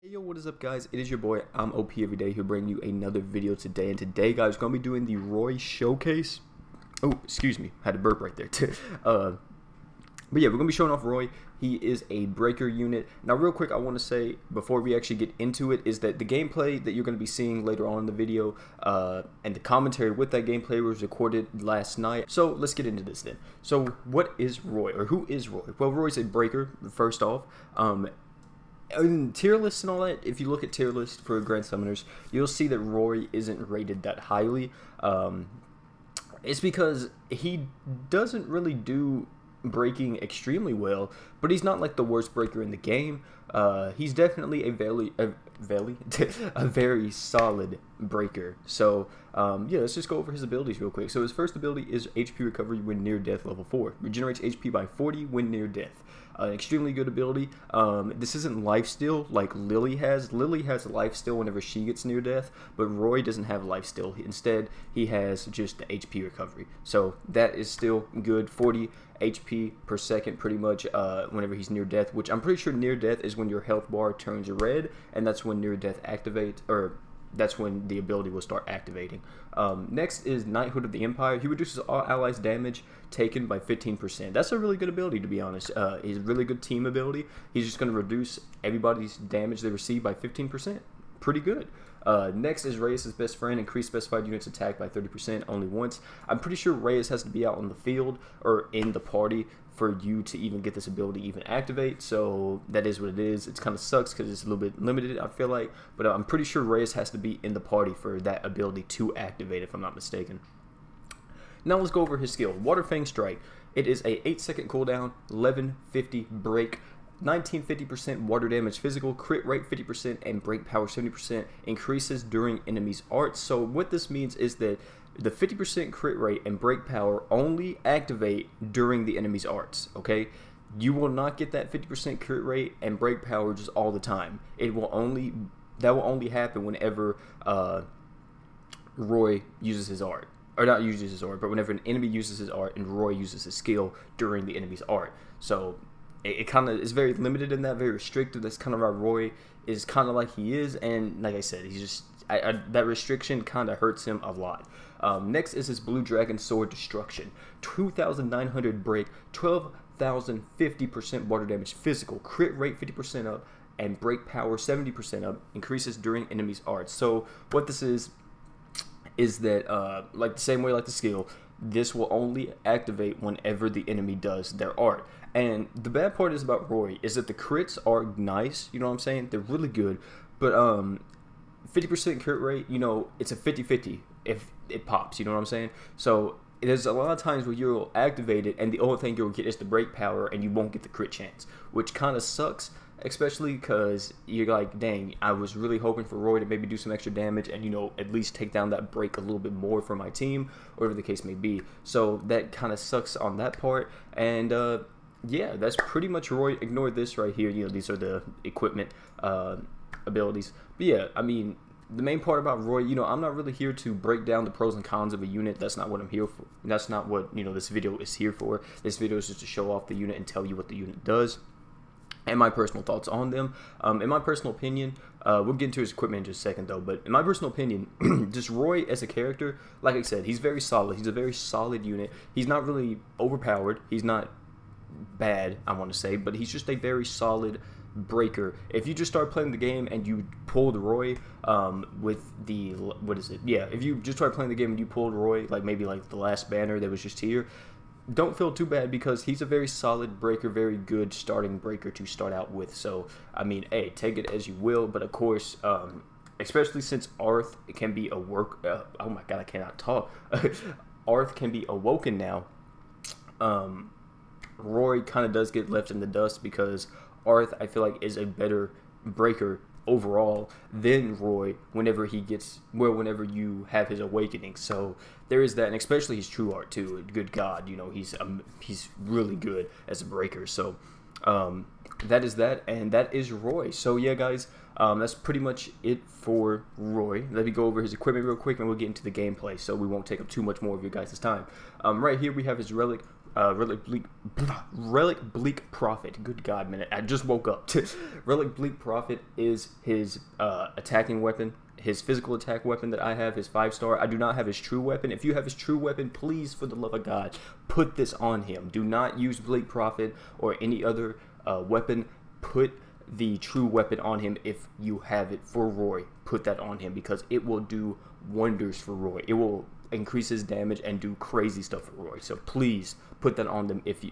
Hey yo, what is up guys? It is your boy, I'm OP Everyday, here bringing you another video today. And today guys, we're going to be doing the Roy Showcase. Oh, excuse me, had to burp right there too. But yeah, we're going to be showing off Roy. He is a breaker unit. Now real quick, I want to say, before we actually get into it, is that the gameplay that you're going to be seeing later on in the video, and the commentary with that gameplay was recorded last night. So let's get into this then. So what is Roy, or who is Roy? Well, Roy's a breaker, first off. In tier lists and all that, if you look at tier lists for Grand Summoners, you'll see that Roy isn't rated that highly. It's because he doesn't really do breaking extremely well, but he's not like the worst breaker in the game. He's definitely a very solid breaker. So yeah, let's just go over his abilities real quick. So his first ability is HP recovery when near death, level 4. Regenerates HP by 40 when near death. Extremely good ability. This isn't lifesteal like Lily has. Lily has lifesteal whenever she gets near death, but Roy doesn't have lifesteal. Instead, he has just the HP recovery. So that is still good. 40 HP per second pretty much whenever he's near death, which I'm pretty sure near death is when your health bar turns red, and that's when near death activates, or that's when the ability will start activating. Next is Knighthood of the Empire. He reduces all allies' damage taken by 15%. That's a really good ability, to be honest. He's a really good team ability. He's just going to reduce everybody's damage they receive by 15%. Pretty good. Next is Reyes' best friend. Increase specified units attack by 30% only once. I'm pretty sure Reyes has to be out on the field or in the party for you to even get this ability even activate. So that is what it is. It kind of sucks because it's a little bit limited, I feel like. But I'm pretty sure Reyes has to be in the party for that ability to activate, if I'm not mistaken. Now let's go over his skill. Water Fang Strike. It is a 8-second cooldown, 1150 break, 1950% water damage physical, crit rate 50%, and break power 70%. Increases during enemies' arts. So what this means is that the 50% crit rate and break power only activate during the enemy's arts, okay? You will not get that 50% crit rate and break power just all the time. That will only happen whenever Roy uses his art. Or not uses his art, but whenever an enemy uses his art and Roy uses his skill during the enemy's art. So it kind of is very limited in that, very restricted. That's kind of why Roy is kind of like he is, and like I said, he's just that restriction kind of hurts him a lot. Next is his Blue Dragon Sword Destruction. 2,900 break, 12,050% water damage physical, crit rate 50% up, and break power 70% up. Increases during enemies' arts. So what this is that like the same way like the skill, this will only activate whenever the enemy does their art. And the bad part is about Roy is that the crits are nice, you know what I'm saying? They're really good, but 50% crit rate, you know, it's a 50-50 if it pops, you know what I'm saying? So there's a lot of times where you'll activate it and the only thing you'll get is the break power and you won't get the crit chance, which kind of sucks, especially because you're like, dang, I was really hoping for Roy to maybe do some extra damage and, you know, at least take down that break a little bit more for my team, or whatever the case may be. So that kind of sucks on that part. And yeah, that's pretty much Roy. Ignore this right here. You know, these are the equipment abilities. But yeah, I mean, the main part about Roy, you know, I'm not really here to break down the pros and cons of a unit. That's not what I'm here for. That's not what, you know, this video is here for. This video is just to show off the unit and tell you what the unit does and my personal thoughts on them. In my personal opinion, we'll get into his equipment in just a second though, but in my personal opinion, just Roy as a character, like I said, he's very solid. He's a very solid unit. He's not really overpowered. He's not bad, I want to say, but he's just a very solid breaker. If you just start playing the game and you pulled Roy with the, what is it? Yeah, if you just start playing the game and you pulled Roy, like maybe like the last banner that was just here, don't feel too bad because he's a very solid breaker, very good starting breaker to start out with. So, I mean, hey, take it as you will, but of course, especially since Arth can be oh my god, I cannot talk. Arth can be awoken now. Roy kind of does get left in the dust because Arth, I feel like, is a better breaker overall than Roy whenever you have his awakening. So there is that, and especially his true art too. Good God, you know, he's really good as a breaker. So that is that, and that is Roy. So yeah, guys, that's pretty much it for Roy. Let me go over his equipment real quick, and we'll get into the gameplay, so we won't take up too much more of your guys' time. Right here we have his relic. Relic Bleak Prophet. Good God, man, I just woke up. Relic Bleak Prophet is his attacking weapon, his physical attack weapon that I have, his 5-star. I do not have his true weapon. If you have his true weapon, please, for the love of God, put this on him. Do not use Bleak Prophet or any other weapon. Put the true weapon on him if you have it for Roy. Put that on him because it will do wonders for Roy. It will increase his damage and do crazy stuff for Roy. So please put that on them if you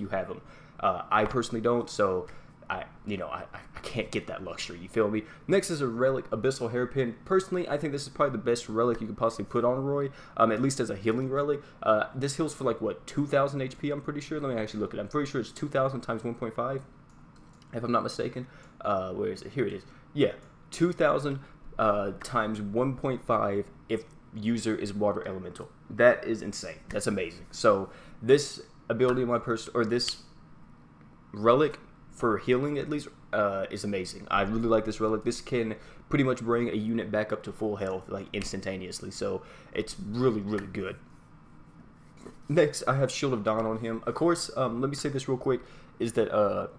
have him. I personally don't, so I can't get that luxury. You feel me? Next is a Relic Abyssal Hairpin. Personally, I think this is probably the best relic you could possibly put on Roy. At least as a healing relic. This heals for like what, 2,000 HP? I'm pretty sure. Let me actually look at it. I'm pretty sure it's 2,000 times 1.5. If I'm not mistaken. Where is it? Here it is. Yeah, 2,000 times 1.5 if user is water elemental. That is insane. That's amazing. So this ability of my person, or this relic for healing at least, is amazing. I really like this relic. This can pretty much bring a unit back up to full health like instantaneously. So it's really, really good. Next, I have Shield of Dawn on him. Of course, let me say this real quick, is that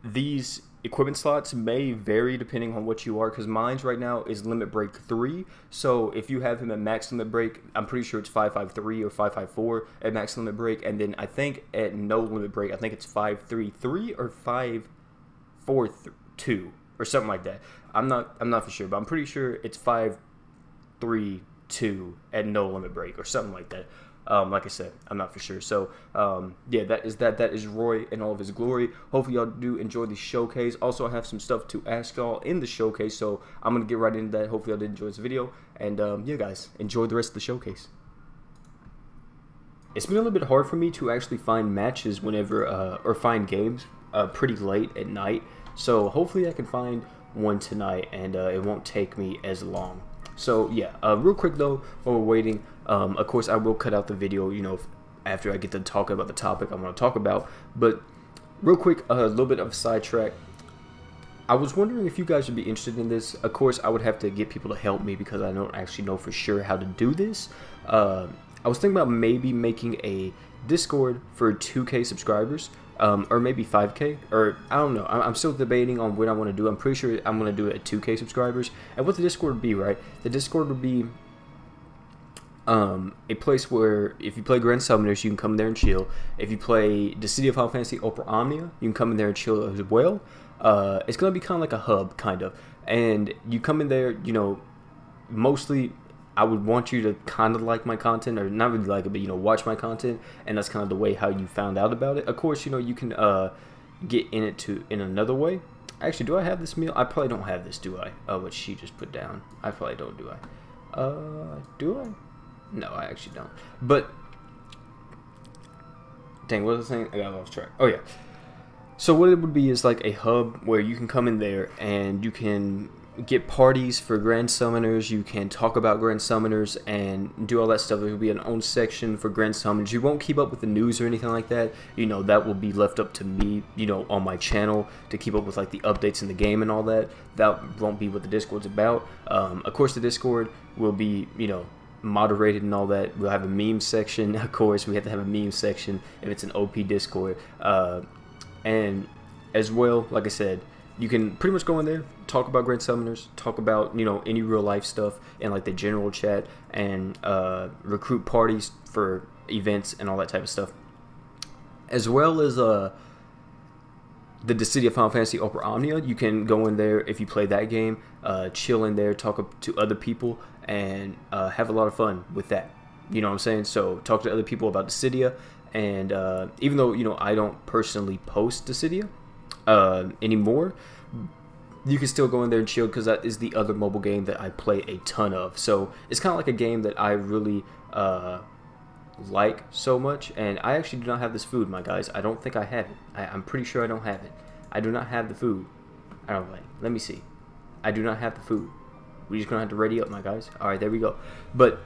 these equipment slots may vary depending on what you are, because mine's right now is Limit Break 3. So if you have him at max Limit Break, I'm pretty sure it's 553 or 554 at max Limit Break, and then I think at no Limit Break, I think it's 533 or 542 or something like that. I'm not for sure, but I'm pretty sure it's 532 at no Limit Break or something like that. Like I said, I'm not for sure. So, yeah, that is Roy in all of his glory. Hopefully y'all do enjoy the showcase. Also, I have some stuff to ask y'all in the showcase, so I'm going to get right into that. Hopefully y'all did enjoy this video. And, yeah, guys, enjoy the rest of the showcase. It's been a little bit hard for me to actually find matches whenever, or find games pretty late at night. So, hopefully I can find one tonight, and it won't take me as long. So yeah, real quick though, while we're waiting, of course I will cut out the video, you know, after I get to talk about the topic I want to talk about. But real quick, a little bit of a sidetrack. I was wondering if you guys would be interested in this. Of course, I would have to get people to help me because I don't actually know for sure how to do this. I was thinking about maybe making a Discord for 2K subscribers. Or maybe 5K, or I don't know. I'm still debating on what I want to do. I'm pretty sure I'm going to do it at 2K subscribers. And what the Discord would be, right? The Discord would be a place where if you play Grand Summoners, you can come there and chill. If you play the City of Final Fantasy Opera Omnia, you can come in there and chill as well. It's going to be kind of like a hub, kind of. And you come in there, you know, mostly I would want you to kind of like my content, or not really like it, but, you know, watch my content, and that's kind of the way how you found out about it. Of course, you know, you can get in it in another way. Actually, do I have this meal? I probably don't have this, do I? What she just put down. I probably don't, do I? Do I? No, I actually don't. But, dang, what was I saying? I got lost track. Oh, yeah. So what it would be is like a hub where you can come in there and you can get parties for Grand Summoners. You can talk about Grand Summoners and do all that stuff. There will be an own section for Grand Summoners. You won't keep up with the news or anything like that. You know, that will be left up to me, you know, on my channel to keep up with like the updates in the game and all that. That won't be what the Discord's about. Of course, the Discord will be, you know, moderated and all that. We'll have a meme section. Of course, we have to have a meme section if it's an OP Discord. And as well, like I said, you can pretty much go in there, talk about Grand Summoners, talk about, you know, any real life stuff in like the general chat, and recruit parties for events and all that type of stuff. As well as the City of Final Fantasy Opera Omnia, you can go in there if you play that game, chill in there, talk to other people, and have a lot of fun with that. You know what I'm saying? So talk to other people about Dissidia, and even though, you know, I don't personally post Dissidia anymore, you can still go in there and chill because that is the other mobile game that I play a ton of. So it's kind of like a game that I really like so much. And I actually do not have this food, my guys. I don't think I have it. I'm pretty sure I don't have it. I do not have the food. I don't like. Let me see. I do not have the food. We're just gonna have to ready up, my guys. All right, there we go. But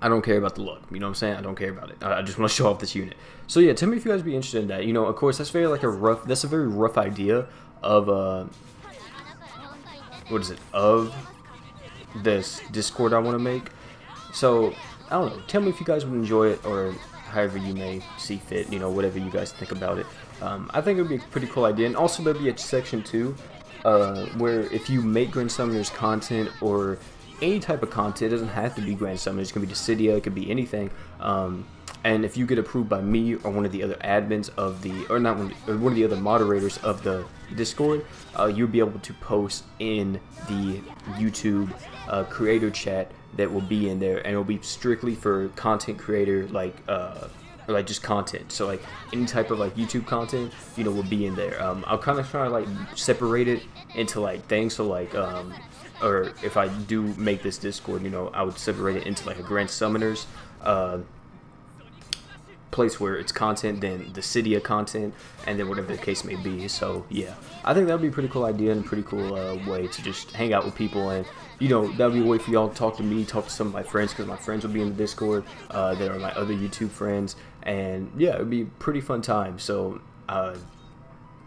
I don't care about the look. You know what I'm saying? I don't care about it. I just want to show off this unit. So yeah, tell me if you guys would be interested in that. You know, of course, that's very like a rough. That's a very rough idea of what is it? Of this Discord I want to make. So I don't know. Tell me if you guys would enjoy it or however you may see fit, you know, whatever you guys think about it. I think it would be a pretty cool idea. And also there'll be a section too, where if you make Grand Summoners content or any type of content, it doesn't have to be Grand Summoners, it can be Dissidia, it could be anything. And if you get approved by me or one of the other admins of the, or not one, or one of the other moderators of the Discord, you'll be able to post in the YouTube creator chat that will be in there, and it'll be strictly for content creator, like or like just content. So like any type of like YouTube content, you know, will be in there. I'll kind of try to like separate it into like things. So like or if I do make this Discord, you know, I would separate it into like a Grand Summoners place where it's content, then the Cydia content, and then whatever the case may be. So yeah, I think that would be a pretty cool idea and a pretty cool way to just hang out with people, and you know, that would be a way for y'all to talk to me, talk to some of my friends, because my friends will be in the Discord. There are my other YouTube friends, and yeah, it would be a pretty fun time. So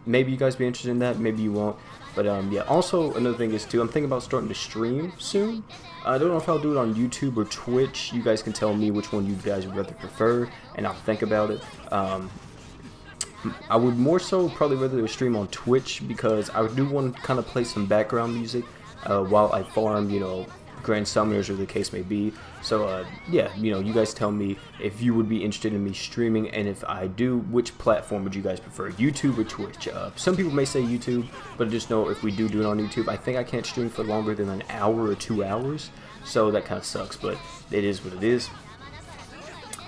maybe you guys be interested in that, maybe you won't. But yeah, also another thing is too, I'm thinking about starting to stream soon. I don't know if I'll do it on YouTube or Twitch. You guys can tell me which one you guys would rather prefer, and I'll think about it. I would more so probably rather stream on Twitch, because I do want to kind of play some background music while I farm, you know, Grand Summoners or the case may be. So yeah, you know, you guys tell me if you would be interested in me streaming, and if I do, which platform would you guys prefer, YouTube or Twitch? Some people may say YouTube, but just know if we do it on YouTube, I think I can't stream for longer than an hour or 2 hours, so that kind of sucks, but it is what it is.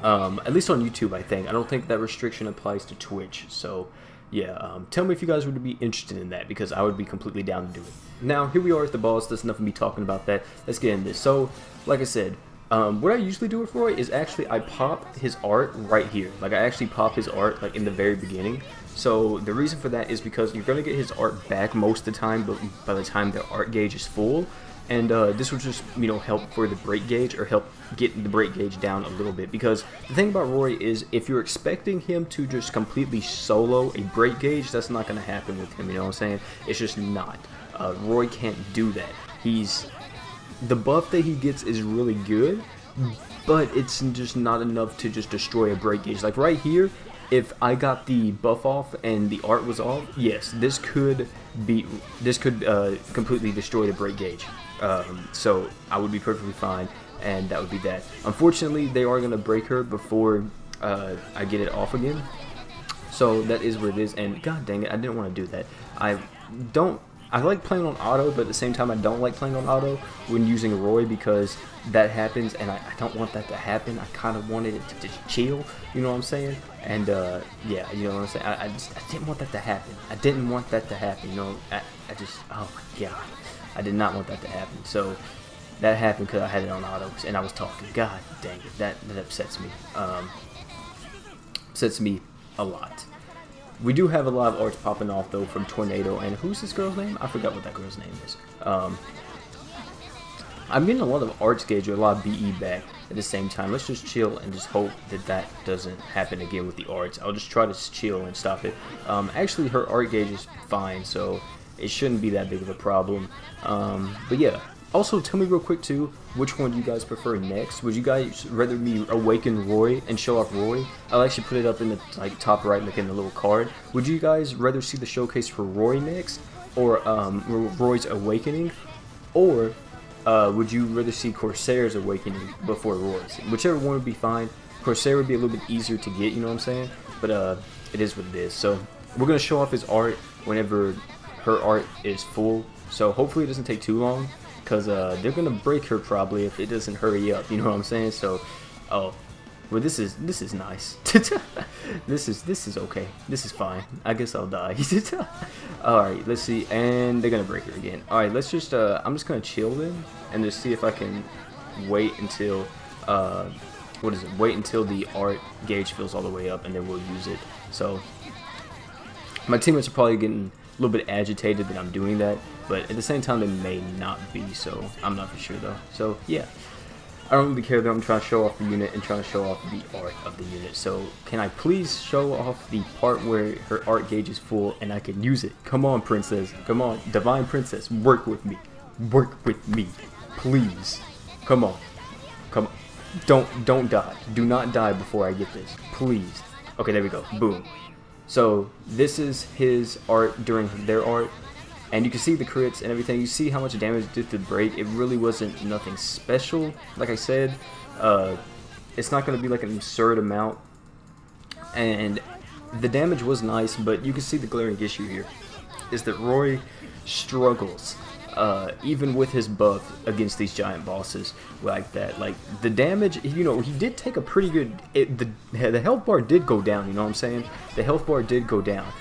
At least on YouTube, I think. I don't think that restriction applies to Twitch, so yeah, tell me if you guys would be interested in that, because I would be completely down to do it. Now, here we are at the boss. There's enough of me talking about that. Let's get into this. So, like I said, what I usually do with Roy is actually I pop his art right here. Like, I actually pop his art like in the very beginning. So, the reason for that is because you're going to get his art back most of the time, but by the time the art gauge is full. And this will just, you know, help for the break gauge, or help get the break gauge down a little bit. Because the thing about Roy is, if you're expecting him to just completely solo a break gauge, that's not going to happen with him, you know what I'm saying? It's just not. Roy can't do that. The buff that he gets is really good, but it's just not enough to just destroy a break gauge. Like right here, if I got the buff off and the art was off, yes, this could completely destroy the break gauge. So I would be perfectly fine, and that would be that. Unfortunately, they are going to break her before I get it off again. So that is what it is, and god dang it, I didn't want to do that. I like playing on auto, but at the same time I don't like playing on auto when using Roy, because that happens, and I don't want that to happen. I kind of wanted it to just chill, you know what I'm saying? And yeah, you know what I'm saying? I didn't want that to happen. I didn't want that to happen, you know? I just, oh my god. I did not want that to happen. So that happened because I had it on auto, and I was talking. God dang it, that upsets me. Upsets me a lot. We do have a lot of arts popping off though from Tornado, and who's this girl's name? I forgot what that girl's name is. I'm getting a lot of arts gauge or a lot of BE back at the same time. Let's just chill and just hope that that doesn't happen again with the arts. I'll just try to chill and stop it. Actually, her art gauge is fine, so it shouldn't be that big of a problem. But yeah. Also, tell me real quick too, which one do you guys prefer next? Would you guys rather me awaken Roy and show off Roy? I'll actually put it up in the top right, like in the little card. Would you guys rather see the showcase for Roy next, or Roy's awakening, or would you rather see Corsair's awakening before Roy's? Whichever one would be fine. Corsair would be a little bit easier to get, you know what I'm saying? But it is what it is. So we're gonna show off his art whenever her art is full. So hopefully it doesn't take too long, because they're gonna break her probably if it doesn't hurry up, you know what I'm saying? So, oh, well, this is nice. this is okay. This is fine. I guess I'll die. All right, let's see, and they're gonna break her again. All right, let's just I'm just gonna chill then and just see if I can wait until what is it? Wait until the art gauge fills all the way up, and then we'll use it. So my teammates are probably getting a little bit agitated that I'm doing that, but at the same time they may not be, so I'm not for sure though. So yeah, I don't really care though. I'm trying to show off the unit and trying to show off the art of the unit. So can I please show off the part where her art gauge is full and I can use it? Come on, princess, come on, divine princess, work with me, please. Come on, come on. Don't die. Do not die before I get this. Please. Okay, there we go. Boom. So this is his art during their art. And you can see the crits and everything. You see how much damage it did to the break. It really wasn't nothing special. Like I said, it's not going to be like an absurd amount. And the damage was nice, but you can see the glaring issue here is that Roy struggles, even with his buff, against these giant bosses like that. Like, the damage, you know, he did take a pretty good, the health bar did go down, you know what I'm saying? The health bar did go down,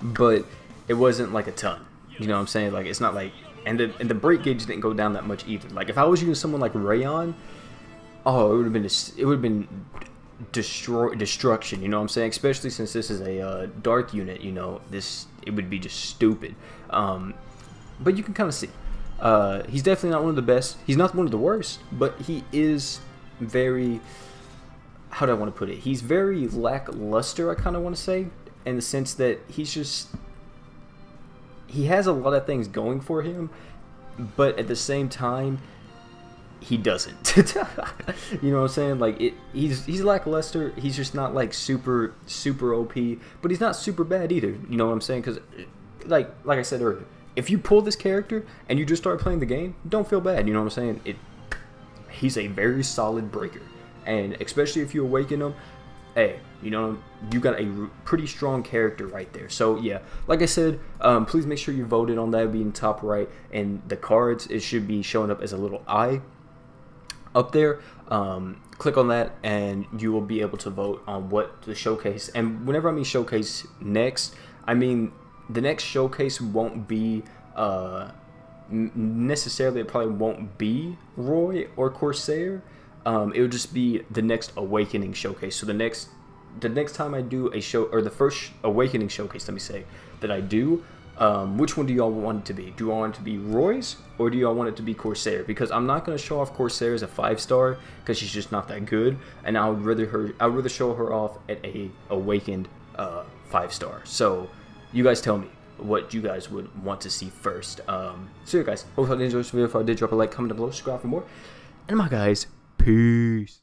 but it wasn't like a ton, you know what I'm saying? Like, it's not like, and the break gauge didn't go down that much either. Like, if I was using someone like Rayon, oh, it would have been destruction, you know what I'm saying? Especially since this is a dark unit, you know, it would be just stupid. But you can kind of see he's definitely not one of the best. He's not one of the worst, but he is very, how do I want to put it? He's very lackluster, I kind of want to say, in the sense that he has a lot of things going for him, but at the same time, he doesn't. You know what I'm saying? Like, he's lackluster. He's just not like super OP, but he's not super bad either. You know what I'm saying? Because like I said earlier, if you pull this character and you just start playing the game, don't feel bad. You know what I'm saying? He's a very solid breaker, and especially if you awaken him, hey, you know, you got a pretty strong character right there. So yeah, like I said, please make sure you voted on that being top right, and the cards, it should be showing up as a little eye up there. Click on that and you will be able to vote on what to showcase. And whenever I mean showcase next, I mean the next showcase won't be necessarily, it probably won't be Roy or Corsair. It would just be the next Awakening showcase. So the next time I do a show, or the first Awakening showcase, let me say, that I do, which one do y'all want it to be? Do you all want it to be Roy's, or do y'all want it to be Corsair? Because I'm not going to show off Corsair as a 5-star, because she's just not that good, and I'd rather show her off at a Awakened 5-star. So you guys tell me what you guys would want to see first. So yeah, guys, hope you enjoyed this video. If I did, drop a like, comment down below, subscribe for more. And my guys, peace.